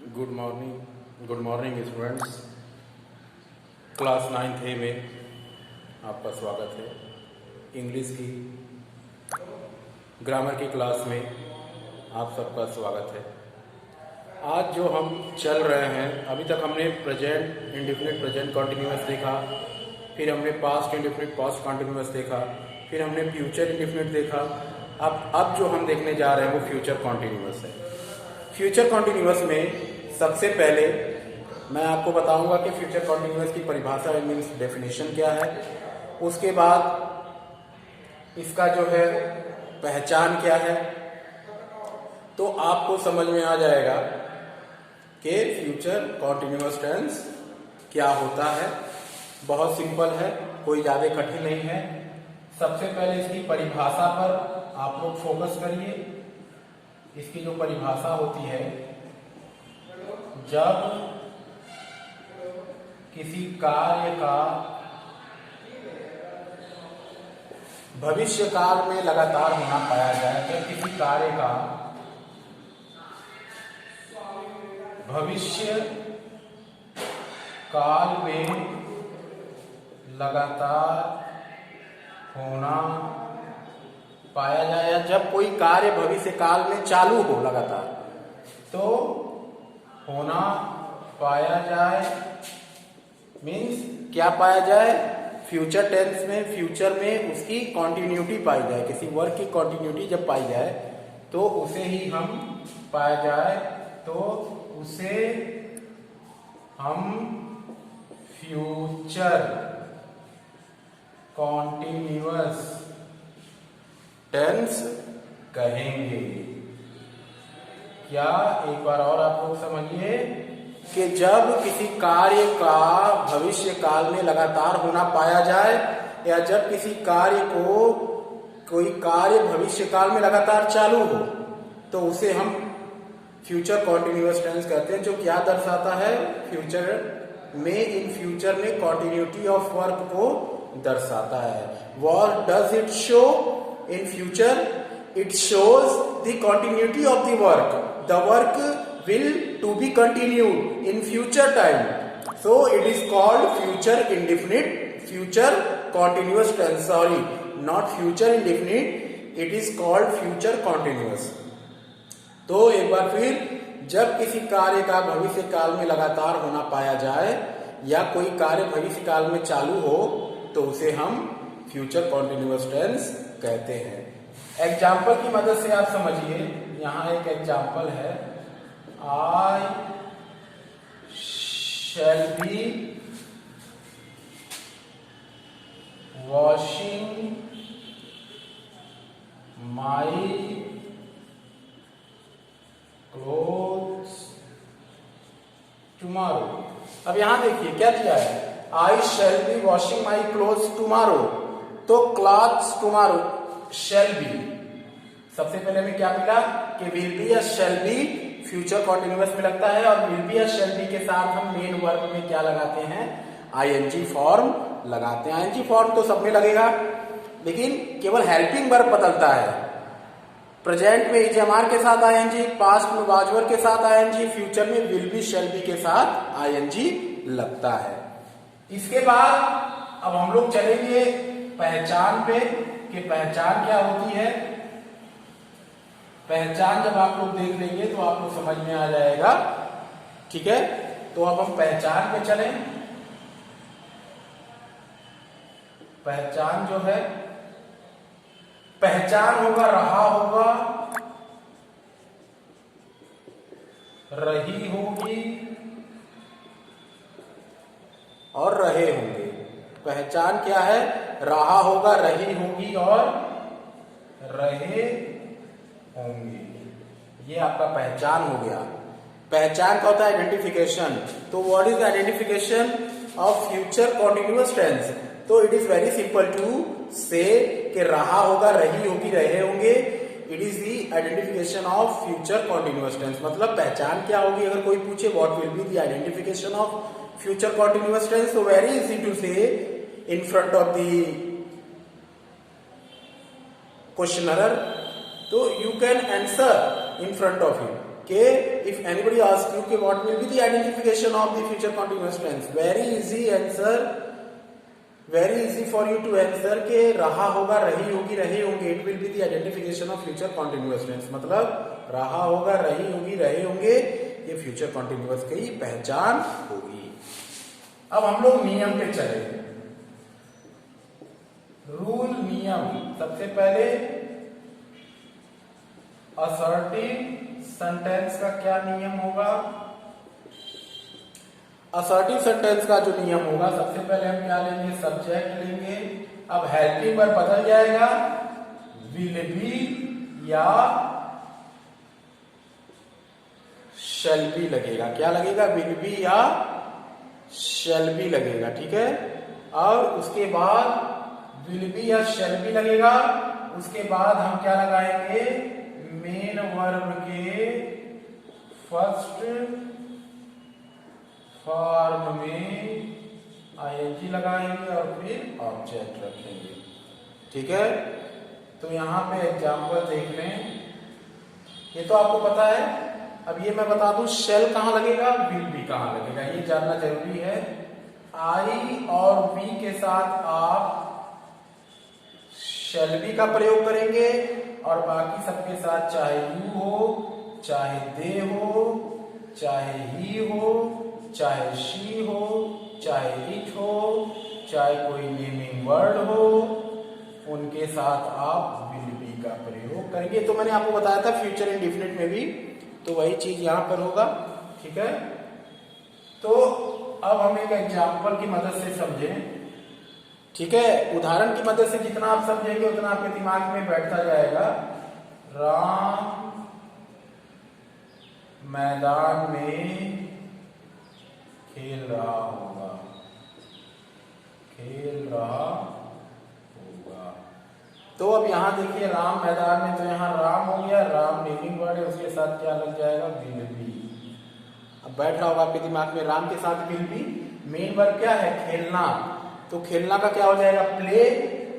Good morning students. Class 9th A में आपका स्वागत है। इंग्लिश की ग्रामर की क्लास में आप सबका स्वागत है। आज जो हम चल रहे हैं, अभी तक हमने प्रेजेंट इंडेफिनिट प्रेजेंट कॉन्टिन्यूअस देखा, फिर हमने पास्ट इंडेफिनिट पास्ट कॉन्टिन्यूअस देखा, फिर हमने फ्यूचर इंडेफिनिट देखा। अब जो हम देखने जा रहे हैं वो फ्यूचर कॉन्टिन्यूअस है। फ्यूचर कॉन्टिन्यूअस में सबसे पहले मैं आपको बताऊंगा कि फ्यूचर कॉन्टिन्यूअस की परिभाषा मीन्स डेफिनेशन क्या है। उसके बाद इसका जो है पहचान क्या है, तो आपको समझ में आ जाएगा कि फ्यूचर कॉन्टिन्यूअस टेंस क्या होता है। बहुत सिंपल है, कोई ज़्यादा कठिन नहीं है। सबसे पहले इसकी परिभाषा पर आप लोग फोकस करिए। इसकी जो परिभाषा होती है, जब किसी कार्य का भविष्य काल में लगातार होना पाया जाए, जब किसी कार्य का भविष्य काल में लगातार होना पाया जाए, या जब कोई कार्य भविष्य काल में चालू हो लगातार, तो होना पाया जाए मीन्स क्या पाया जाए, फ्यूचर टेंस में फ्यूचर में उसकी कॉन्टिन्यूटी पाई जाए। किसी वर्क की कॉन्टिन्यूटी जब पाई जाए तो उसे ही हम पाया जाए, तो उसे हम फ्यूचर कॉन्टिन्यूअस टेंस कहेंगे। क्या एक बार और आप लोग समझिए कि जब किसी कार्य का भविष्य काल में लगातार होना पाया जाए, या जब किसी कार्य को कोई कार्य भविष्य काल में लगातार चालू हो, तो उसे हम फ्यूचर कॉन्टिन्यूअस टेंस कहते हैं। जो क्या दर्शाता है, फ्यूचर में, इन फ्यूचर में कॉन्टिन्यूटी ऑफ वर्क को दर्शाता है। What does it show in future? It shows the continuity of the work. The work will to be continued in future time. So it is called future indefinite, future continuous tense. Sorry, not future indefinite. It is called future continuous. तो एक बार फिर, जब किसी कार्य का भविष्य काल में लगातार होना पाया जाए, या कोई कार्य भविष्य काल में चालू हो, तो उसे हम फ्यूचर कॉन्टिन्यूअस टेंस कहते हैं। एग्जाम्पल की मदद से आप समझिए। यहां एक एग्जाम्पल है, I shall be washing my clothes tomorrow. अब यहां देखिए क्या दिया है, I shall be washing my clothes tomorrow. तो क्लॉथ्स टुमारो शैल बी, सबसे पहले हमें क्या मिला कि विल बी या शैल बी फ्यूचर कॉन्टिन्यूअस में लगता है, और विल बी या शैल बी के साथ हम मेन वर्ब में क्या लगाते हैं, आईएनजी फॉर्म लगाते हैं। आईएनजी फॉर्म तो सब में लगेगा, लेकिन केवल हेल्पिंग वर्ब बदलता है। प्रेजेंट में इजमार के साथ आईएनजी, पास्ट में वाजवर के साथ आईएनजी, फ्यूचर में विल बी शैल बी के साथ आईएनजी लगता है। इसके बाद अब हम लोग चलेंगे पहचान पे, कि पहचान क्या होती है। पहचान जब आप लोग देख लेंगे तो आपको समझ में आ जाएगा, ठीक है। तो अब हम पहचान पे चलें। पहचान जो है, पहचान होगा रहा होगा, रही होगी और रहे होंगे। पहचान क्या है, रहा होगा, रही होगी और रहे होंगे। ये आपका पहचान हो गया। पहचान का होता है आइडेंटिफिकेशन। तो what is identification of future continuous tense? तो it is very simple to say कि रहा होगा, रही होगी, रहे होंगे। It is the identification of future continuous tense. मतलब पहचान क्या होगी, अगर कोई पूछे what will be the identification of future continuous tense, तो very easy to say in front of the questioner, तो you can answer in front of him कि इफ एनीबडी आस्क यू कि what will be the identification of the future continuous tense, very easy answer, very easy for you to answer के रहा होगा, रही होगी, रहे होंगे, it will be the identification of future continuous tense, मतलब रहा होगा, रही होगी, रहे होंगे, ये फ्यूचर कंटीन्यूअस की पहचान होगी। अब हम लोग नियम पे चले, रूल, नियम। सबसे पहले असर्टिव सेंटेंस का क्या नियम होगा? असर्टिव सेंटेंस का जो नियम होगा, सबसे पहले हम क्या लेंगे? सब्जेक्ट लेंगे। अब हेल्पिंग वर्ब बदल जाएगा, विल बी या शैल बी लगेगा। क्या लगेगा? विल बी या शैल बी लगेगा, ठीक है। और उसके बाद विल बी या शैल बी लगेगा, उसके बाद हम क्या लगाएंगे? मेन वर्ब के फर्स्ट फॉर्म में आईएनजी लगाएंगे और फिर ऑब्जेक्ट रखेंगे, ठीक है। तो यहां पे एग्जांपल देख लें, ये तो आपको पता है। अब ये मैं बता दूं, शेल कहां लगेगा, विल बी कहां लगेगा, ये जानना जरूरी है। आई और बी के साथ आप शेल बी का प्रयोग करेंगे और बाकी सबके साथ चाहे यू हो, चाहे दे हो, चाहे ही हो, चाहे शी हो, चाहे इट हो, चाहे कोई नेमिंग वर्ड हो, उनके साथ आप विल बी का प्रयोग करेंगे। तो मैंने आपको बताया था फ्यूचर इंडेफिनिट में भी, तो वही चीज यहां पर होगा, ठीक है। तो अब हम एक एग्जाम्पल की मदद से समझें, ठीक है। उदाहरण की मदद से जितना आप समझेंगे उतना आपके दिमाग में बैठता जाएगा। राम मैदान में खेल रहा होगा, खेल रहा होगा। तो अब यहां देखिए, राम मैदान में, तो यहां राम हो गया, राम नेमिंग वर्ड है, उसके साथ क्या लग जाएगा? Will be. अब बैठ रहा होगा आपके दिमाग में, राम के साथ विल बी। मेन वर्ब क्या है? खेलना। तो खेलना का क्या हो जाएगा? प्ले।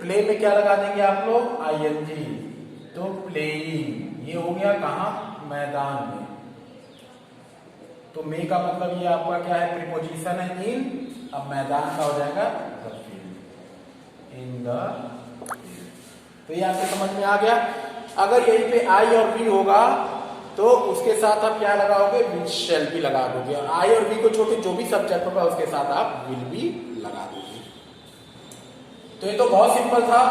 प्ले में क्या लगा देंगे आप लोग? आईएनजी। तो प्लेइंग, ये हो गया कहां? मैदान में। तो मे का मतलब ये आपका क्या है? प्रीपोजिशन है इन। अब मैदान का हो जाएगा the field, in the field. तो ये आपको समझ में आ गया। अगर यहीं पे आई और वी होगा तो उसके साथ आप क्या लगाओगे? विल शैल बी लगा दोगे, और आई और वी को छोड़ के जो भी सब्जेक्ट होगा उसके साथ आप विल बी लगा दोगे। तो ये तो बहुत सिंपल था।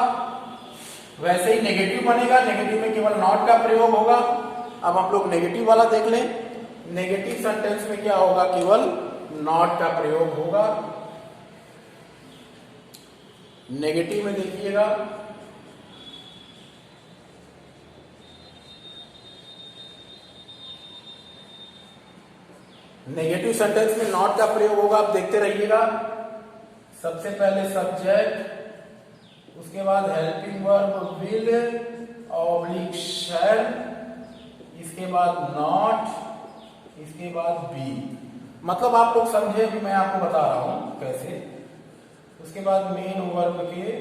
वैसे ही नेगेटिव बनेगा, नेगेटिव में केवल नॉट का प्रयोग होगा। अब हम लोग नेगेटिव वाला देख लें। नेगेटिव सेंटेंस में क्या होगा? केवल नॉट का प्रयोग होगा। नेगेटिव में देखिएगा, नेगेटिव सेंटेंस में नॉट का प्रयोग होगा। आप देखते रहिएगा। सबसे पहले सब्जेक्ट, उसके बाद हेल्पिंग वर्ब विल ऑब्लिक शैल, इसके बाद नॉट, इसके बाद बी। मतलब आप लोग समझे, भी मैं आपको बता रहा हूं कैसे। उसके बाद मेन वर्ब के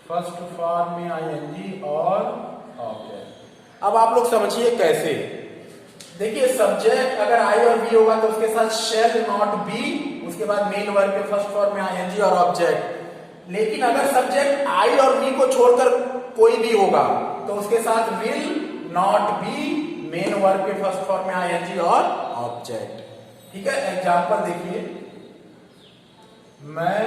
फर्स्ट फॉर्म में आईएनजी और ऑब्जेक्ट। अब आप लोग समझिए कैसे। देखिए, सब्जेक्ट अगर आई और बी होगा तो उसके साथ शैल नॉट बी, उसके बाद मेन वर्ब के फर्स्ट फॉर्म में आईएनजी और ऑब्जेक्ट। लेकिन अगर सब्जेक्ट आई और बी को छोड़कर कोई भी होगा तो उसके साथ will not be, main verb के फर्स्ट फॉर्म में आईएनजी और ऑब्जेक्ट, ठीक है। एग्जांपल देखिए, मैं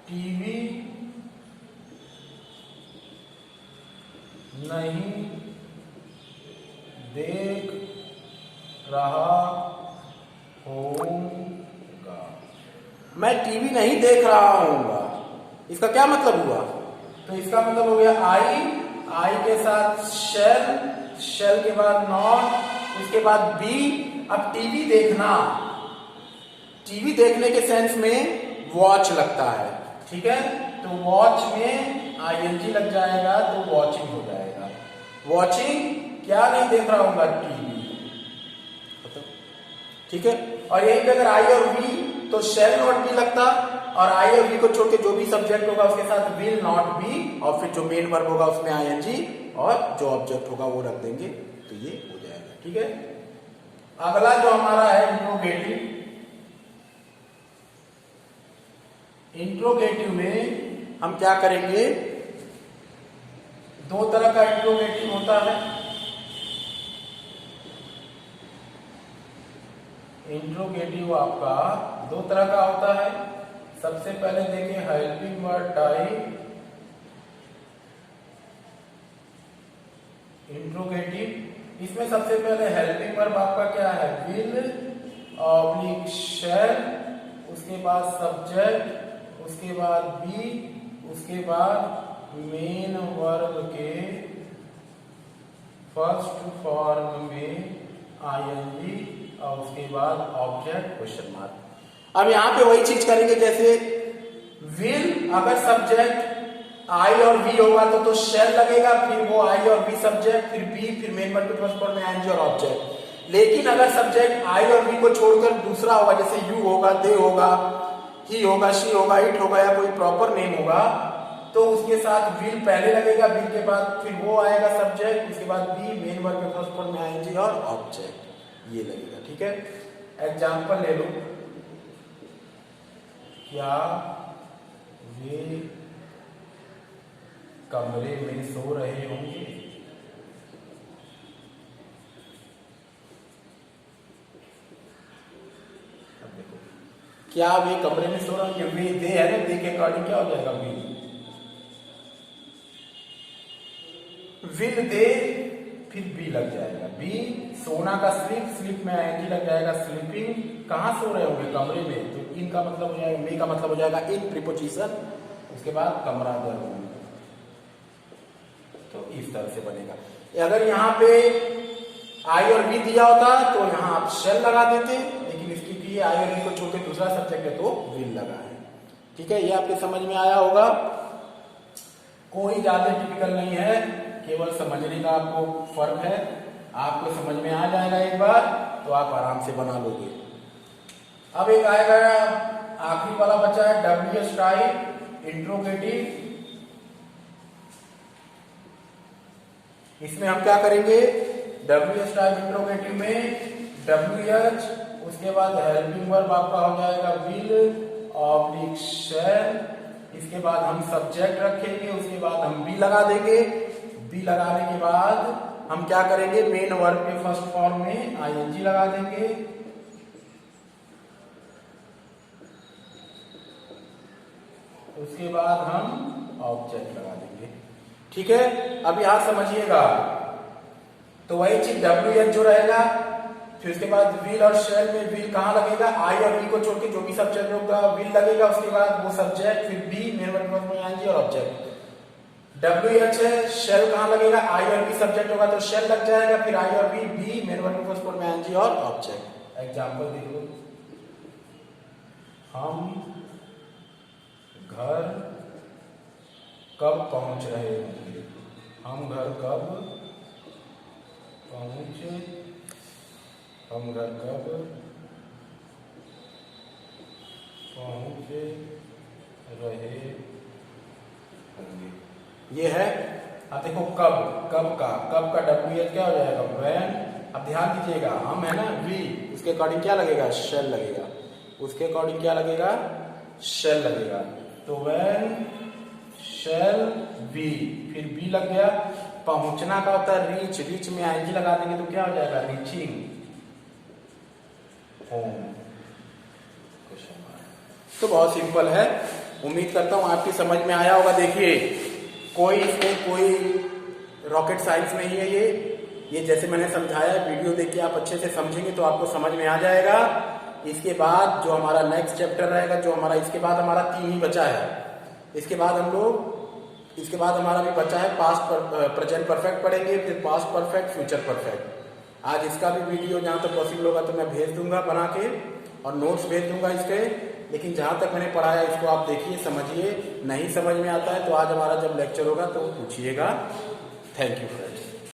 टीवी नहीं देख रहा होऊंगा। मैं टीवी नहीं देख रहा होऊंगा, इसका क्या मतलब हुआ? तो इसका मतलब हो गया आई के साथ शेल, शेल के बाद नॉट, उसके बाद बी। अब टीवी देखना, टीवी देखने के सेंस में वॉच लगता है, ठीक है। तो वॉच में आईएनजी लग जाएगा तो वॉचिंग हो जाएगा। वॉचिंग क्या नहीं देख रहा होगा? टीवी, ठीक है। और यहीं पे अगर आई और वी तो शेल नॉट बी लगता, और आई और वी को छोड़ के जो भी सब्जेक्ट होगा उसके साथ विल नॉट बी, और फिर जो मेन वर्ब होगा उसमें आईएनजी और जो ऑब्जेक्ट होगा वो रख देंगे, तो ये हो जाएगा। ठीक है, अगला जो हमारा है इंट्रोगेटिव। इंट्रोगेटिव में हम क्या करेंगे, दो तरह का इंट्रोगेटिव होता है। इंट्रोगेटिव आपका दो तरह का होता है। सबसे पहले देखिए हेल्पिंग वर्ड टाइप इंट्रोगेटिव। इसमें सबसे पहले हेल्पिंग वर्ब आपका क्या है, विल ऑब्लिक शैल, उसके बाद सब्जेक्ट, उसके बाद बी, उसके बाद मेन वर्ब के फर्स्ट फॉर्म में आईएनजी और उसके बाद ऑब्जेक्ट क्वेश्चन मार्क। अब यहां पे वही चीज करेंगे जैसे विल, अगर सब्जेक्ट आई और वी होगा तो शेल लगेगा, फिर वो आई और वी सब्जेक्ट, फिर बी, फिर मेन वर्ब के फर्स्ट फॉर्म में आईएनजी और ऑब्जेक्ट। लेकिन अगर सब्जेक्ट आई और वी को छोड़कर दूसरा होगा, जैसे यू होगा, दे होगा, ही होगा, शी होगा, इट होगा या कोई प्रॉपर नेम होगा, तो उसके साथ विल पहले लगेगा, विल के बाद फिर वो आएगा सब्जेक्ट, उसके बाद बी, मेन वर्ब के फर्स्ट फॉर्म में आईएनजी और ऑब्जेक्ट, ये लगेगा। ठीक है, एग्जांपल ले लो, क्या वे कमरे में सो रहे होंगे। अब देखो, क्या वे कमरे में सो रहे होंगे, वे दे है ना, दे के अकॉर्डिंग क्या हो जाएगा, विल दे, फिर बी लग जाएगा, बी सोना का स्लीप, स्लीप में आईएनजी लग जाएगा, स्लीपिंग, कहां सो रहे होंगे, कमरे में, तो इन का मतलब हो जाएगा, मे का मतलब हो जाएगा इन प्रीपोजिशन, उसके बाद कमरा दर रूम, तो इस तरह से बनेगा। अगर यहाँ पे आई और बी दिया होता तो यहाँ आप शेल लगा देते, लेकिन इसकी क्योंकि आई और बी को छोड़ के दूसरा सब्जेक्ट है तो विल लगा है। ठीक है, ये आपके समझ में आया होगा, कोई ज्यादा टिपिकल नहीं है, केवल समझने का आपको फर्क है। आपको समझ में आ जाएगा एक बार तो आप आराम से बना लोगे। अब एक आएगा, आखिरी वाला बचा है डब्ल्यूएच टाइप इंट्रोगेटिव। इसमें हम क्या करेंगे, डब्ल्यूएच टाइप इंट्रोगेटिव में डब्ल्यूएच, उसके बाद हेल्पिंग वर्ब आपका हो जाएगा विल ऑब्लिक शैल, इसके बाद हम सब्जेक्ट रखेंगे, उसके बाद हम बी लगा देंगे, बी लगाने के बाद हम क्या करेंगे, मेन वर्ब के फर्स्ट फॉर्म में आईएनजी लगा देंगे, उसके बाद हम ऑब्जेक्ट लगा देंगे। ठीक है, अब यहां समझिएगा, तो वही चीज डब्ल्यूएच जो रहेगा, फिर उसके बाद विल और शेल में विल कहां लगेगा, आई और वी को छोड़ के जो भी सब्जेक्ट होगा विल लगेगा, उसके बाद वो सब्जेक्ट, फिर बी, मेन वर्ब में आईएनजी और ऑब्जेक्ट। डब्ल्यूएच है, शेल कहां लगेगा, आई और बी सब्जेक्ट होगा तो शेल लग जाएगा, फिर आई और बी, मेन वर्ब के फर्स्ट फॉर्म में आईएनजी और ऑब्जेक्ट। एग्जांपल देखो, हम घर कब पहुंच रहे होंगे, हम घर कब पहुंचे, हम घर कब पहुंचे रहे होंगे, ये है। अब देखो कब, कब का डब्ल्यूएच क्या हो जाएगा, व्हेन। अब ध्यान दीजिएगा, हम है ना वी, उसके अकॉर्डिंग क्या लगेगा, शेल लगेगा, उसके अकॉर्डिंग क्या लगेगा, शेल लगेगा, तो व्हेन शेल बी, फिर बी लग गया। पहुंचना का होता है रीच, रीच में आईएनजी लगा देंगे तो क्या हो जाएगा, रीचिंग होम। तो बहुत सिंपल है, उम्मीद करता हूं आपकी समझ में आया होगा। देखिए, कोई इसमें कोई रॉकेट साइंस नहीं है, ये जैसे मैंने समझाया, वीडियो देखिए, आप अच्छे से समझेंगे तो आपको समझ में आ जाएगा। इसके बाद जो हमारा नेक्स्ट चैप्टर रहेगा, जो हमारा इसके बाद हमारा 3 ही बचा है, इसके बाद हम लोग, इसके बाद हमारा भी बचा है पास्ट प्रेजेंट परफेक्ट पढ़ेंगे, फिर पास्ट परफेक्ट, फ्यूचर परफेक्ट। आज इसका भी वीडियो जहां तक पॉसिबल होगा तो मैं भेज दूंगा बना के, और नोट्स भेज दूंगा इसके। लेकिन जहां तक मैंने पढ़ाया इसको आप देखिए, समझिए, नहीं समझ में आता है तो आज हमारा जब लेक्चर होगा तो पूछिएगा। Thank you friend.